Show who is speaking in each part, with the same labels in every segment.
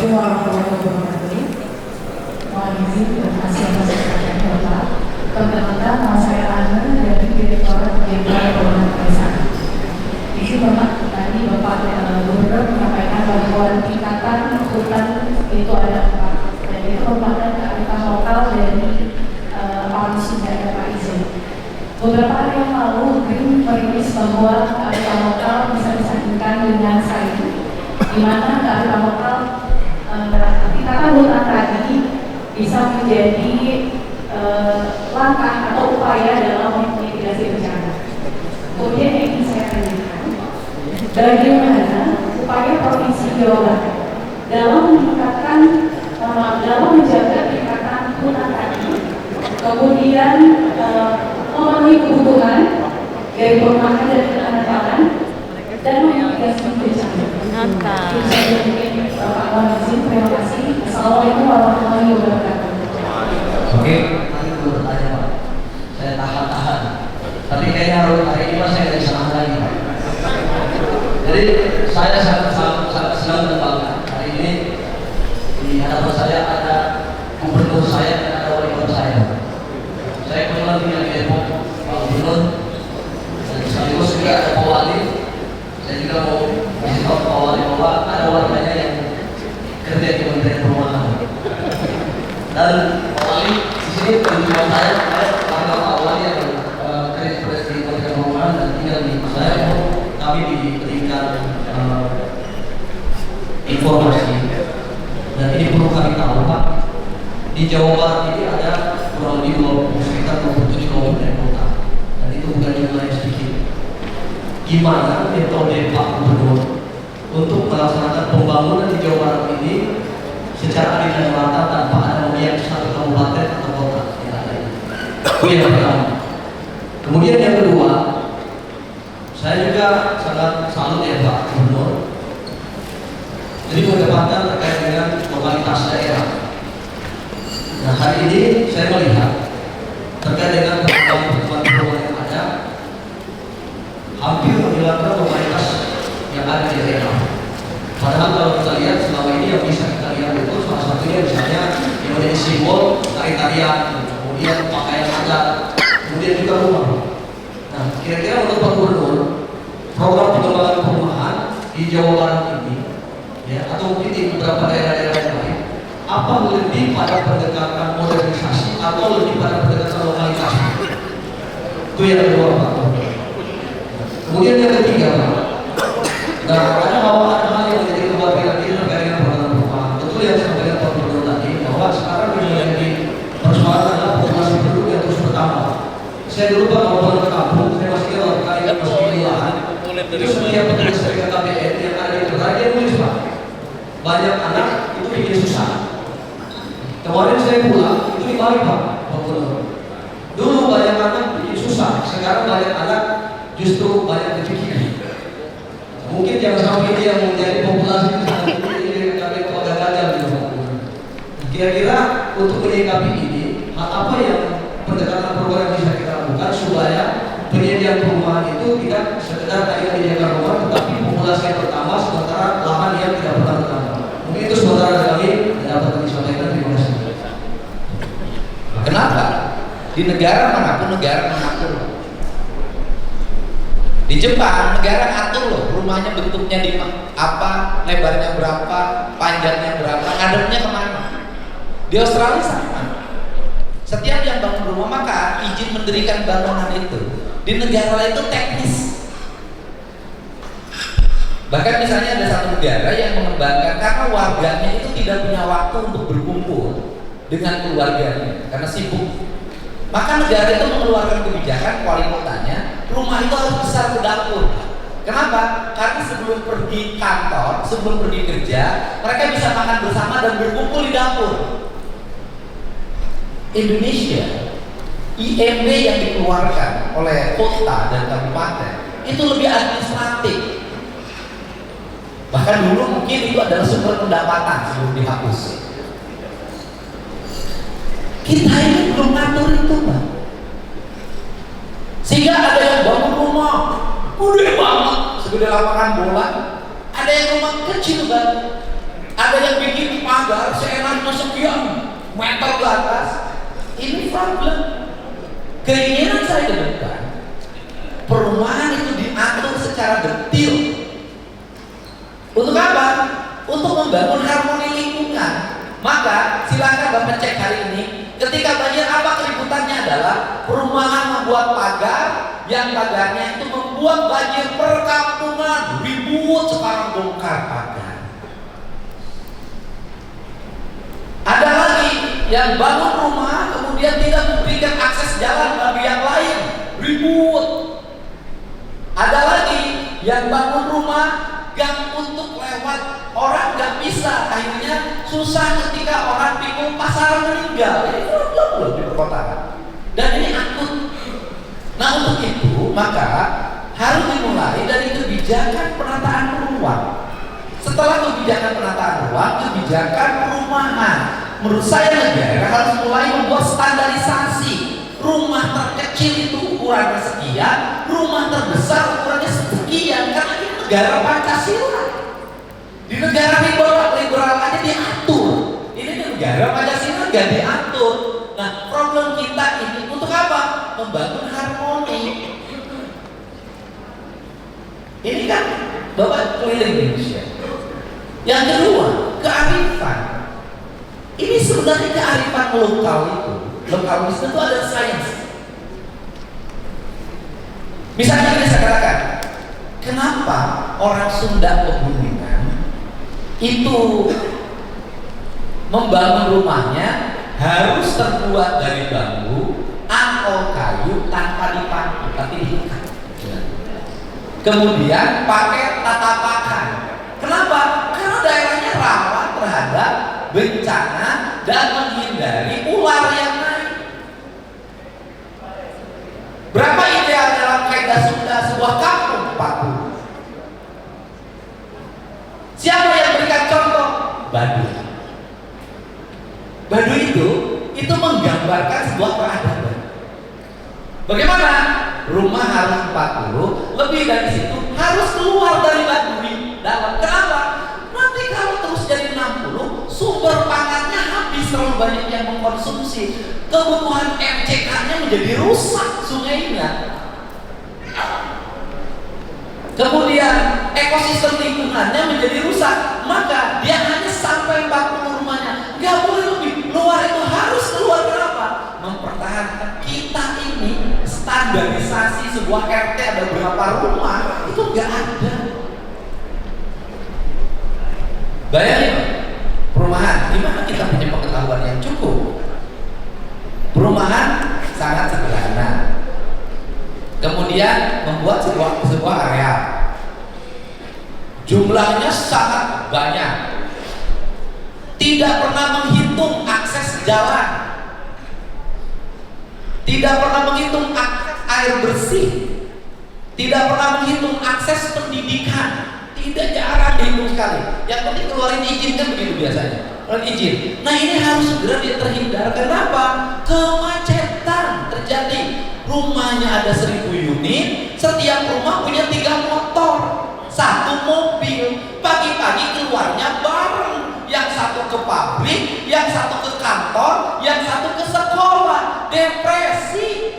Speaker 1: Assalamualaikum warahmatullahi wabarakatuh. Mohon izin dan kasih atas perhatian Bapak. Perkenalkan, nama saya Ana dari Direktorat Jenderal Keuangan Perusahaan. Izin Bapak, tadi Bapak Gubernur menyampaikan bahwa tingkatan hutan itu ada 4, dan itu merupakan kearifan lokal dari Alumni daerah Pak Izin. Beberapa hari yang lalu, Green merilis bahwa kearifan lokal bisa disandingkan dengan sains, di mana kearifan lokal tingkatan hutan tadi bisa menjadi langkah atau upaya dalam mitigasi bencana. Kemudian yang ingin saya tanyakan, bagaimana upaya Provinsi Jawa Barat dalam meningkatkan, dalam menjaga tingkatan hutan tadi, kemudian memenuhi kebutuhan dari perumahan dan ketahanan pangan dan memitigasi bencana. Bapak mohon izin, terima kasih. Assalamualaikum warahmatullahi wabarakatuh.
Speaker 2: Oke, tadi belum bertanya Pak. Saya tahan. Tapi kayaknya hari ini Mas saya nggak bisa nahan lagi Pak. Jadi saya sangat senang dan bangga hari ini di hadapan saya ada gubernur saya dan ada wali kota saya. Saya kebetulan tinggal di Depok, Pak Gubernur, dan sekaligus juga ada Pak Wali. Saya juga mau kasih tahu Pak Wali bahwa ada warganya yang kerja di Kementerian Perumahan. Dan Pak Wali di sini tujuan saya warga Pak Wali yang kerja di Kementerian Perumahan dan tinggal di saya, kami diberikan informasi dan ini perlu kami tahu Pak. Di Jawa Barat ini ada kurang lebih 27 kabupaten kota dan itu bukan jumlah yang sedikit. Gimana metode Pak Gubernur untuk melaksanakan pembangunan di Jawa Barat ini secara adil dan merata tanpa ada memihak satu kabupaten atau kota yang ada ini? Itu yang pertama. Kemudian yang kedua, saya juga sangat salut ya Pak Gubernur. Jadi perdebatan terkait dengan lokalitas daerah. Nah hari ini saya melihat terkait dengan pertemuan yang ada, hampir menghilangkan lokalitas yang ada di daerah. Padahal kalau kita lihat selama ini yang bisa kita lihat itu salah satunya misalnya yang menjadi simbol tari-tarian, kemudian pakaian adat, kemudian juga rumah. Nah kira-kira menurut Pak Gubernur, program pengembangan perumahan di Jawa Barat ini, ya atau mungkin di beberapa daerah-daerah yang lain, apa lebih pada pendekatan modernisasi atau lebih pada pendekatan lokalisasi? Itu yang kedua Pak. Kemudian yang ketiga Pak, nah ada hal yang menjadi kekhawatiran kita terkait dengan program perumahan. Betul yang disampaikan Pak Gubernur tadi bahwa sekarang yang menjadi persoalan adalah populasi penduduk yang terus bertambah. Saya dulu Pak kalau pulang ke kampung, saya masih ingat kali masih di lahan. Itu setiap petugas dari KPN yang ada di daerah dia nulis Pak, banyak anak itu bikin susah. Kemarin saya pulang, itu dibalik Pak Gubernur. Dulu banyak anak bikin susah, sekarang banyak anak justru banyak rezeki. Mungkin jangan sampai dia yang menjadi populasi ini dari keluarga gagal gitu Pak. Kira-kira untuk menyikapi ini, hal apa yang pendekatan program bisa kita lakukan supaya penyediaan perumahan itu tidak sekedar hanya menyediakan rumah, tetapi populasi yang pertama sementara lahan yang tidak pernah bertambah. Mungkin itu sementara kami dapat kami sampaikan. Terima kasih.
Speaker 3: Kenapa? Di negara manapun negara mengatur. Di Jepang negara atur loh rumahnya bentuknya di apa, lebarnya berapa, panjangnya berapa, ngadepnya kemana. Di Australia sama. Setiap yang bangun rumah maka izin mendirikan bangunan itu di negara lain itu teknis. Bahkan misalnya ada satu negara yang mengembangkan karena warganya itu tidak punya waktu untuk berkumpul dengan keluarganya karena sibuk. Maka negara itu mengeluarkan kebijakan wali kotanya, rumah itu harus besar ke dapur. Kenapa? Karena sebelum pergi kantor, sebelum pergi kerja, mereka bisa makan bersama dan berkumpul di dapur. Indonesia, IMB yang dikeluarkan oleh kota dan kabupaten itu lebih administratif. Bahkan dulu mungkin itu adalah sumber pendapatan sebelum dihapus. Kita ini belum ngatur itu Pak. Sehingga ada yang bangun rumah gede banget segede lapangan bola, ada yang rumah kecil banget, Ada yang bikin pagar seenaknya sekian meter ke atas. Ini problem. Keinginan saya ke depan, perumahan itu diatur secara detail. Untuk apa? Untuk membangun harmoni lingkungan. Maka silakan Bapak cek hari ini. Ketika banjir, apa keributannya adalah perumahan membuat pagar, yang pagarnya itu membuat banjir perkampungan, ribut sekarang bongkar pagar. Ada lagi yang bangun rumah kemudian tidak memberikan akses jalan bagi yang lain, ribut. Ada lagi yang bangun rumah gang untuk lewat, orang nggak bisa, akhirnya susah ketika orang bingung pasar meninggal. Ini problem loh di perkotaan, dan ini akut. Nah, untuk itu maka harus dimulai dari kebijakan penataan ruang. Setelah kebijakan penataan ruang, kebijakan perumahan. Menurut saya negara harus mulai membuat standarisasi. Rumah terkecil itu ukurannya sekian, rumah terbesar ukurannya sekian, karena ini negara Pancasila. Di negara liberal aja diatur. Ini negara Pancasila nggak diatur. Nah, problem kita ini untuk apa? Membangun harmoni. Ini kan Bapak keliling Indonesia. Yang kedua, kearifan. Ini sebenarnya kearifan lokal itu. Lokalisme itu ada sains. Misalnya saya katakan, kenapa orang Sunda Pegunungan itu membangun rumahnya harus terbuat dari bambu atau kayu tanpa dipaku, tapi diikat. Kemudian pakai tatapakan. Kenapa? Karena daerahnya rawan terhadap bencana dan menghindari ular yang naik. Berapa ideal dalam kaidah Sunda sebuah kampung? 40. Siapa yang berikan contoh? Baduy. Baduy itu menggambarkan sebuah peradaban. Bagaimana? Rumah harus 40, lebih dari situ harus keluar dari Baduy dalam. Kenapa? Nanti kalau terus jadi 60, sumber pangannya habis, terlalu banyak yang mengkonsumsi. Kebutuhan MCK-nya menjadi rusak sungainya. Kemudian ekosistem lingkungannya menjadi rusak. Maka dia hanya sampai 40 rumahnya, nggak boleh lebih. Luar itu harus keluar. Kenapa? Mempertahankan kita ini. Standarisasi sebuah RT ada berapa rumah itu nggak ada. Bayangin perumahan, gimana kita punya pengetahuan yang cukup? Perumahan sangat sederhana. Kemudian membuat sebuah area, jumlahnya sangat banyak. Tidak pernah menghitung akses jalan. Tidak pernah menghitung akses air bersih. Tidak pernah menghitung akses pendidikan. Tidak, jarang dihitung sekali. Yang penting keluarin izin, kan begitu biasanya. Keluarin izin. Nah, ini harus segera terhindar. Kenapa? Kemacetan terjadi. Rumahnya ada 1000 unit, setiap rumah punya 3 motor, 1 mobil. Pagi-pagi keluarnya bareng. Yang satu ke pabrik, yang satu ke kantor, yang satu ke sekolah. Depresi.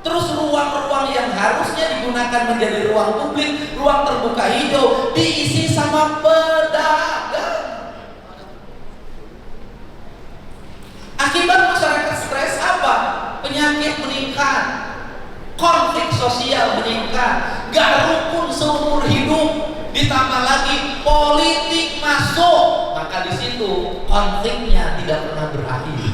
Speaker 3: Terus ruang-ruang yang harusnya digunakan menjadi ruang publik, ruang terbuka hijau, diisi sama pedagang. Akibat masyarakat stres apa? Penyakit meningkat, konflik sosial meningkat, gak rukun seumur hidup, ditambah lagi politik masuk, maka di situ konfliknya tidak pernah berakhir.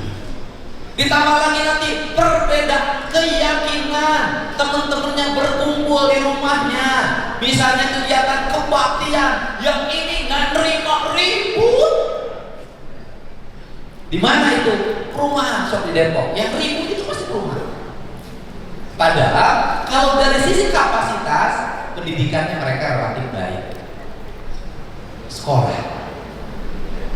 Speaker 3: Ditambah lagi nanti perbedaan keyakinan, teman-temannya berkumpul di rumahnya, misalnya kegiatan kebaktian, yang ini nggak nerima, ribut. Di mana itu? Perumahan, sok di Depok. Yang ribut itu pasti perumahan. Padahal kalau dari sisi kapasitas pendidikannya mereka relatif baik. Sekolah.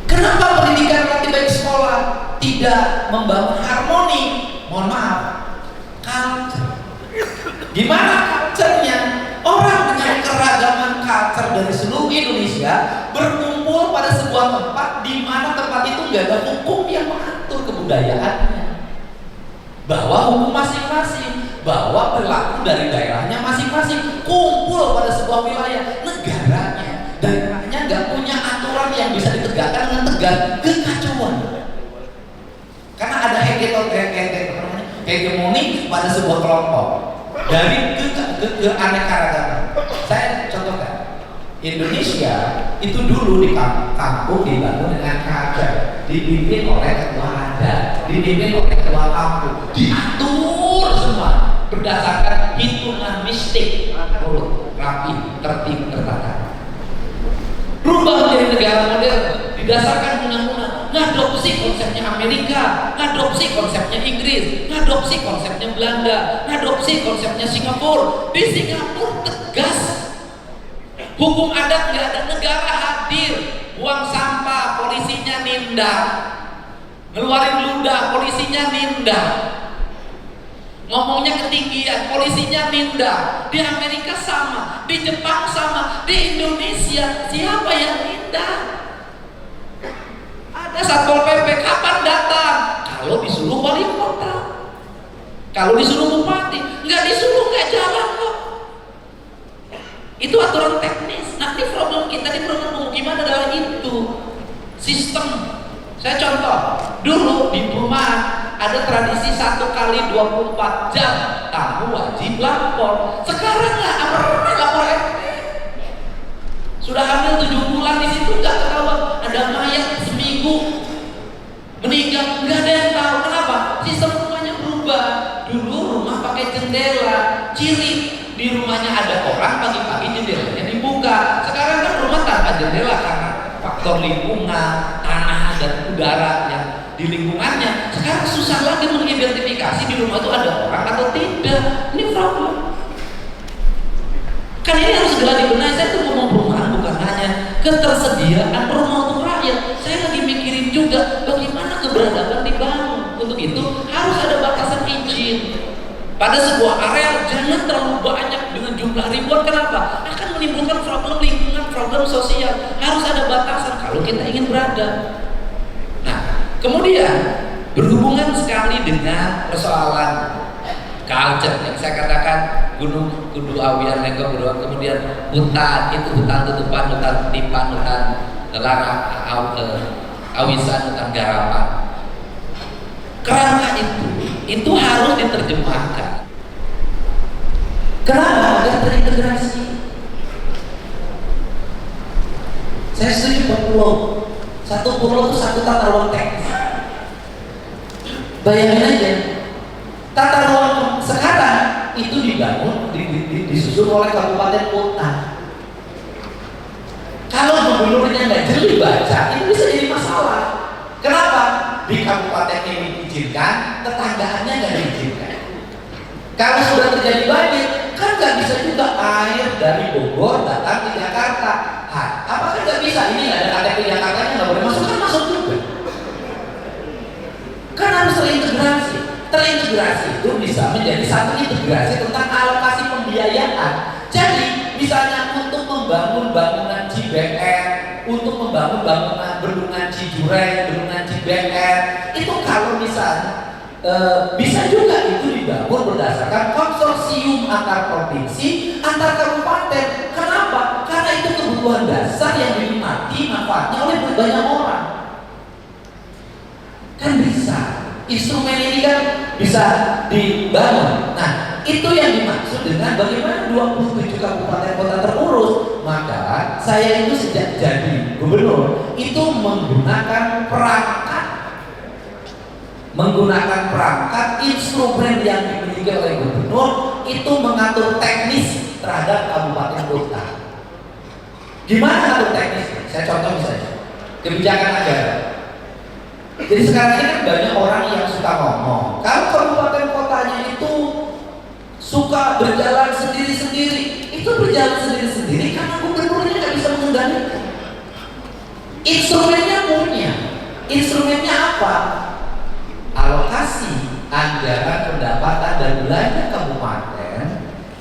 Speaker 3: Kenapa pendidikan relatif baik sekolah tidak membangun harmoni? Mohon maaf, culture. Gimana culture-nya? Orang dengan keragaman culture dari seluruh Indonesia berkumpul pada sebuah tempat di mana tempat itu nggak ada hukum yang mengatur kebudayaannya, bahwa hukum masing-masing, bahwa perilaku dari daerahnya masing-masing, kumpul pada sebuah wilayah. Negaranya, daerahnya nggak punya aturan yang bisa ditegakkan dengan tegas, kekacauan. Karena ada hegemoni pada sebuah kelompok dari keanekaragaman. Saya contohkan, Indonesia itu dulu di kampung dibangun dengan kaca, dipimpin oleh ketua adat, dipimpin oleh ketua kampung, diatur semua berdasarkan hitungan mistik, urut, rapi, tertib, tertata. Berubah menjadi negara modern didasarkan undang-undang, ngadopsi konsepnya Amerika, ngadopsi konsepnya Inggris, ngadopsi konsepnya Belanda, ngadopsi konsepnya Singapura. Di Singapura tegas, hukum adat nggak ada, negara hadir, buang sampah polisinya nindak, ngeluarin ludah polisinya nindak, ngomongnya ketinggian polisinya nindak. Di Amerika sama, di Jepang sama, di Indonesia siapa yang nindak? Ada Satpol PP, kapan datang? Kalau disuruh wali kota, kalau disuruh bupati, nggak disuruh nggak jalan kok. Itu aturan teknis. Nanti problem kita di problem pemukiman adalah itu sistem. Saya contoh, dulu di perumahan ada tradisi 1 kali 24 jam tamu wajib lapor. Sekarang nggak pernah lapor RT. Sudah hamil 7 bulan di situ nggak ketahuan, ada mayat seminggu meninggal, nggak ada yang tahu. Kenapa? Sistem rumahnya berubah. Dulu rumah pakai jendela, ciri di rumahnya ada orang, pagi-pagi jendelanya dibuka. Sekarang kan rumah tanpa jendela karena faktor lingkungan, tanah dan udara yang di lingkungannya. Sekarang susah lagi mengidentifikasi di rumah itu ada orang atau tidak. Ini problem. Kan ini harus segera dibenahi. Saya tuh ngomong perumahan bukan hanya ketersediaan rumah untuk rakyat. Saya lagi mikirin juga bagaimana keberadaban dibangun. Untuk itu harus ada batasan izin. Pada sebuah area jangan terlalu banyak dengan jumlah ribuan. Kenapa? Akan menimbulkan problem lingkungan, problem sosial. Harus ada batasan kalau kita ingin berada. Nah, kemudian berhubungan sekali dengan persoalan culture yang saya katakan, Gunung Kudu Awian Lengkong Beruang, kemudian hutan, itu hutan tutupan, hutan tipan, hutan larang, awisan, hutan garapan. Kerana itu harus diterjemahkan. Kenapa? Agar terintegrasi. Saya setuju pulau. Satu pulau itu satu tata ruang teknis. Bayangin aja, tata ruang sekarang itu dibangun, disusun oleh kabupaten kota. Kalau gubernurnya nggak jeli baca, itu bisa jadi masalah. Kenapa? Di kabupaten ini diizinkan, tetanggaannya nggak diizinkan. Kalau sudah terjadi banjir, kan nggak bisa juga air dari Bogor datang ke Jakarta. Apakah nggak bisa? Ini nggak ada KTP Jakartanya, nggak boleh masuk, kan masuk juga. Kan harus terintegrasi. Terintegrasi itu bisa menjadi satu integrasi tentang alokasi pembiayaan. Jadi misalnya untuk membangun bangunan CBR, untuk membangun bangunan bendungan Cijureng, bendungan CBR, itu kalau misalnya bisa juga itu dibangun berdasarkan konsorsium antar provinsi, antar kabupaten. Kenapa? Karena itu kebutuhan dasar yang dinikmati manfaatnya oleh banyak orang. Kan bisa. Instrumen ini kan bisa dibangun. Nah, itu yang dimaksud dengan bagaimana 27 kabupaten kota terurus. Maka saya itu sejak jadi gubernur itu menggunakan perangkat instrumen yang dimiliki oleh gubernur itu mengatur teknis terhadap kabupaten kota. Gimana atur teknis? Saya contoh misalnya kebijakan negara. Jadi sekarang ini kan banyak orang yang suka ngomong kalau kabupaten kotanya itu suka berjalan sendiri-sendiri. Itu berjalan sendiri-sendiri karena gubernurnya nggak bisa mengendalikan. Instrumennya punya. Instrumennya apa? Alokasi anggaran pendapatan dan belanja kabupaten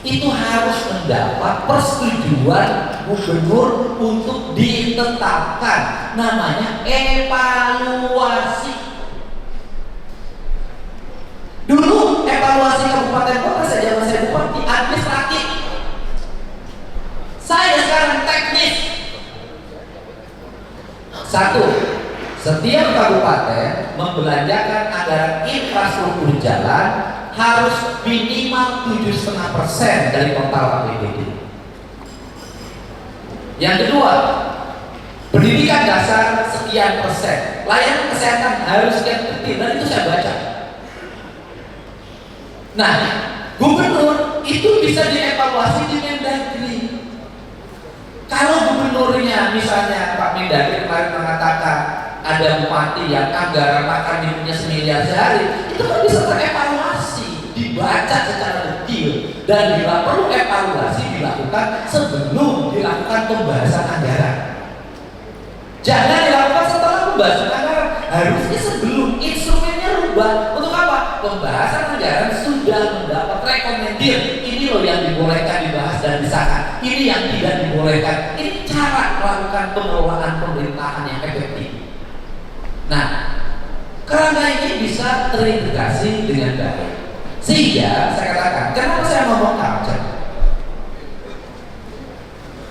Speaker 3: itu harus mendapat persetujuan gubernur untuk ditetapkan, namanya evaluasi. Dulu evaluasi kabupaten kota saja saya bupati administratif. Saya sekarang teknis. Satu, setiap kabupaten membelanjakan anggaran infrastruktur jalan harus minimal 7,5% dari total APBD. Yang kedua, pendidikan dasar sekian persen, layanan kesehatan harus sekian persen, dan itu saya baca. Nah, gubernur itu bisa dievaluasi di Mendagri. Kalau gubernurnya misalnya Pak Mendagri kemarin mengatakan ada bupati yang anggaran makan minumnya 1 miliar sehari, itu kan bisa terevaluasi, dibaca secara detail, dan bila perlu evaluasi dilakukan sebelum dilakukan pembahasan anggaran. Jangan dilakukan setelah pembahasan anggaran, harusnya sebelum instrumennya rubah. Untuk apa? Pembahasan anggaran sudah mendapat rekomendir, ini loh yang dibolehkan dibahas dan disahkan, ini yang tidak dibolehkan. Ini cara melakukan pengelolaan pemerintahan yang efektif. Nah, kerangka ini bisa terintegrasi dengan baik. Sehingga saya katakan, kenapa saya ngomong culture?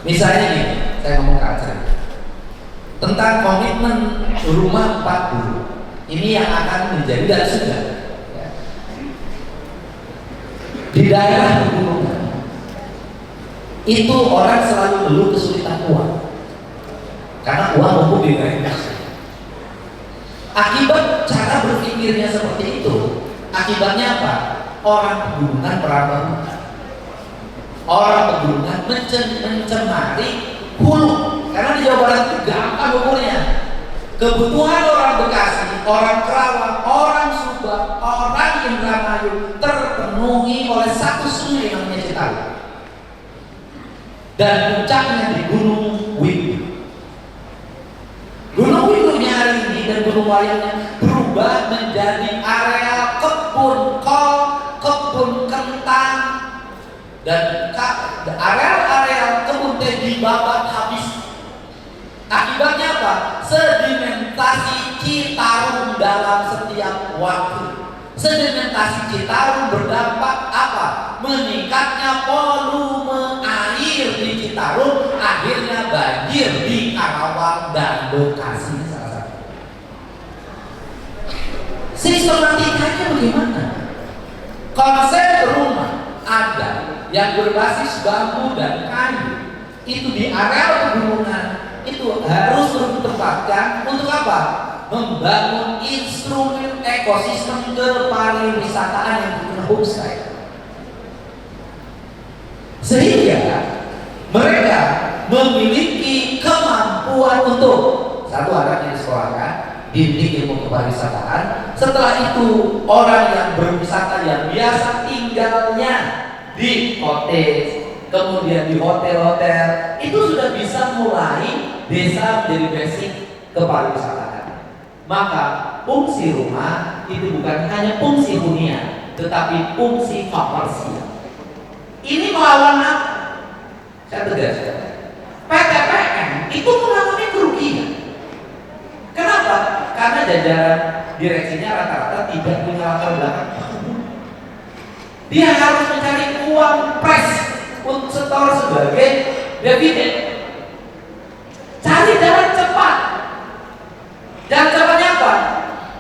Speaker 3: Misalnya nih, saya ngomong culture tentang komitmen rumah 40. Ini yang akan menjadi dan sudah ya. Di daerah pegunungan itu orang selalu ngeluh kesulitan uang, karena uang numpuk di daerah. Akibat cara berpikirnya seperti itu, akibatnya apa? Orang pegunungan merambah hutan, orang pegunungan mencemari hulu, karena di Jawa Barat itu gampang ukurnya. Kebutuhan orang Bekasi, orang Kerawang, orang Subang, orang Indramayu terpenuhi oleh satu sungai yang namanya Citarum, dan puncaknya di Gunung Windu. Gunung Windunya hari ini dan Gunung Wayangnya berubah menjadi areal kebun kol, kebun kentang, dan areal-areal kebun teh dibabat habis. Akibatnya apa? Sedimentasi Citarum dalam setiap waktu. Sedimentasi Citarum berdampak apa? Meningkatnya volume air di Citarum, akhirnya banjir di Karawang dan Bekasi salah satu. Sistematikanya bagaimana? Konsep rumah ada yang berbasis bambu dan kayu itu di areal pegunungan itu harus ditempatkan untuk apa? Membangun instrumen ekosistem kepariwisataan yang bukan homestay, sehingga mereka memiliki kemampuan untuk satu, anaknya disekolahkan, dididik ilmu kepariwisataan. Setelah itu orang yang berwisata yang biasa tinggalnya di cottage, kemudian di hotel-hotel, itu sudah bisa mulai desa menjadi basic kepariwisataan. Maka fungsi rumah itu bukan hanya fungsi hunian, tetapi fungsi komersial. Ini melawan apa? Saya tegaskan, PTPN itu mengalami kerugian. Kenapa? Karena jajaran direksinya rata-rata tidak punya latar belakang. Dia harus mencari uang pres untuk setor sebagai dividen. Cari jalan cepat. Jalan cepatnya apa?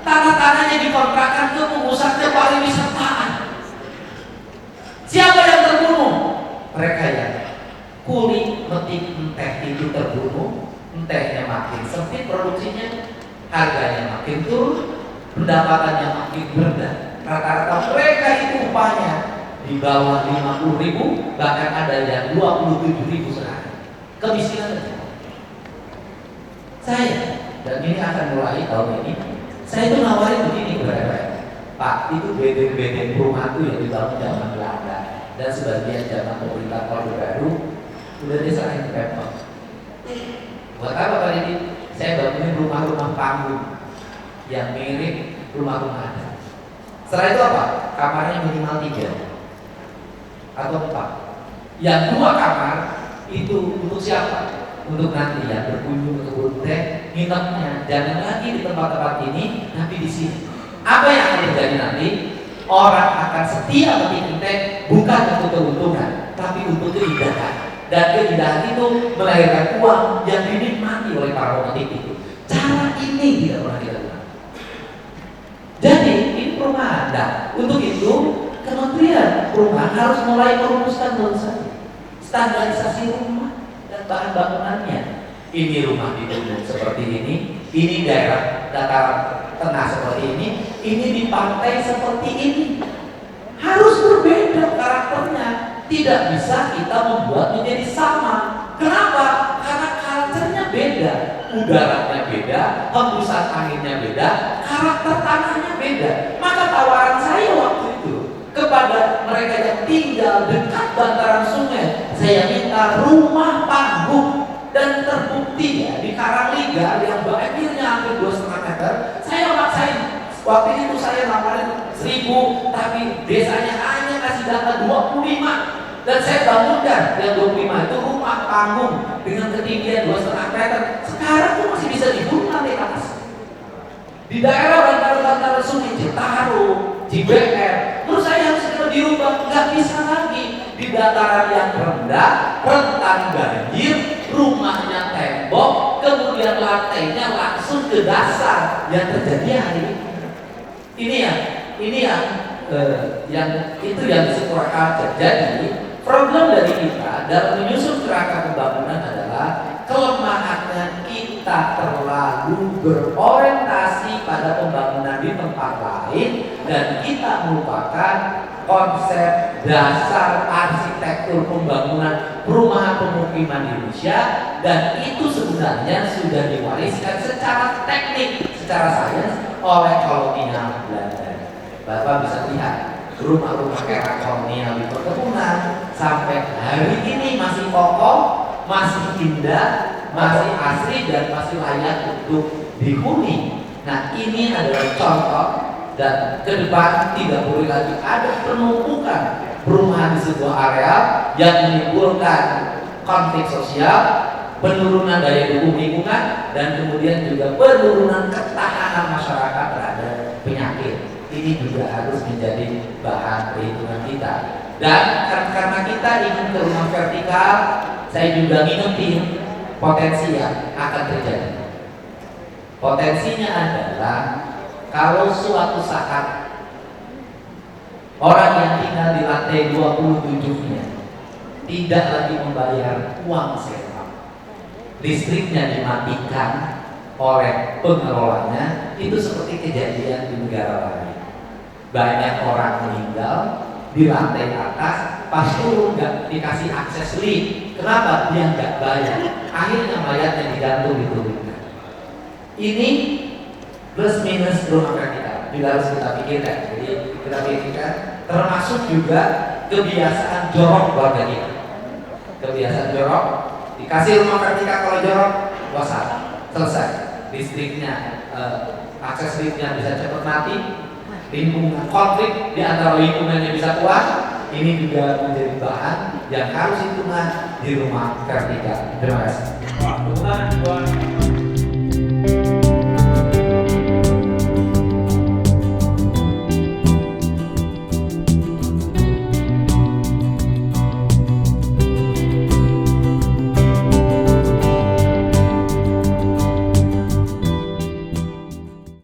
Speaker 3: Tanah-tanahnya dikontrakkan ke pusatnya pariwisataan. Siapa yang terbunuh? Mereka yang kulit metik enteh itu terbunuh, entehnya makin sempit produksinya, harganya makin turun, pendapatannya makin rendah. Rata-rata mereka itu upahnya di bawah 50.000, bahkan ada yang 27.000 sehari. Kemiskinan saja. Saya, dan ini akan mulai tahun ini, saya itu nawarin begini kepada mereka, Pak, itu bedeng-bedeng rumah itu yang dibangun zaman Belanda dan sebagian zaman pemerintah Orde Baru sudah diserahin ke Pemkot. Buat apa kali ini? Saya bangunin rumah-rumah panggung yang mirip rumah-rumah adat. Setelah itu apa? Kamarnya minimal 3 atau 4. Yang 2 kamar itu untuk siapa? Untuk nanti ya berkunjung ke kebun teh, nginepnya jangan lagi di tempat-tempat ini, tapi di sini. Apa yang akan terjadi nanti? Orang akan setia memetik teh bukan untuk keuntungan, tapi untuk keindahan. Dan keindahan itu melahirkan uang yang dinikmati oleh para pemetik itu. Cara ini tidak pernah dilakukan. Jadi ini perumahan. Nah, untuk itu Kementerian Perumahan harus mulai merumuskan standarisasi rumah dan bahan bangunannya. Ini rumah di gunung seperti ini daerah dataran tengah seperti ini di pantai seperti ini. Harus berbeda karakternya. Tidak bisa kita membuat menjadi sama. Kenapa? Karena culture-nya beda, udaranya beda, hembusan anginnya beda, karakter tanahnya beda. Maka tawaran saya waktu itu kepada mereka yang tinggal dekat bantaran sungai, saya minta rumah panggung. Dan terbukti ya di Karangliga yang banjirnya hampir 2,5 meter, saya maksain. Waktu itu saya nawarin 1.000, tapi desanya hanya kasih data 25. Dan saya bangunkan yang 25 itu rumah panggung dengan ketinggian 2,5 meter. Sekarang tuh masih bisa dibangun nanti atas. Di daerah bantaran sungai Citarum, Cibeker, menurut saya harus segera dirubah. Nggak bisa lagi di dataran yang rendah, rentan banjir, rumahnya tembok, kemudian lantainya langsung ke dasar. Yang terjadi hari ini yang disebut culture. Jadi problem dari kita dalam menyusun kerangka pembangunan adalah kelemahannya kita terlalu berorientasi pada pembangunan di tempat lain dan kita melupakan konsep dasar arsitektur pembangunan perumahan pemukiman di Indonesia, dan itu sebenarnya sudah diwariskan secara teknik, secara sains oleh kolonial Belanda. Bapak bisa lihat rumah-rumah era kolonial di perkebunan sampai hari ini masih kokoh, masih indah, masih asri, dan masih layak untuk dihuni. Nah, ini adalah contoh, dan ke depan tidak boleh lagi ada penumpukan perumahan di sebuah area yang menimbulkan konflik sosial, penurunan daya dukung lingkungan, dan kemudian juga penurunan ketahanan masyarakat terhadap penyakit. Ini juga harus menjadi bahan perhitungan kita. Dan karena kita ingin ke rumah vertikal, saya juga ngingetin potensi yang akan terjadi. Potensinya adalah kalau suatu saat orang yang tinggal di lantai 27-nya tidak lagi membayar uang sewa, listriknya dimatikan oleh pengelolanya, itu seperti kejadian di negara lain. Banyak orang meninggal di lantai atas, pas turun nggak dikasih akses lift. Kenapa? Dia nggak bayar. Akhirnya mayatnya digantung diturunkan. Ini plus minus rumah vertikal juga harus kita pikirkan. Jadi kita pikirkan, termasuk juga kebiasaan jorok keluarga kita. Kebiasaan jorok, dikasih rumah vertikal, kalau jorok bosan, selesai. Listriknya, akses liftnya bisa cepat mati. Lingkungan konflik di antara lingkungannya bisa kuat. Ini juga menjadi bahan yang harus hitungan di rumah vertikal. Terima kasih.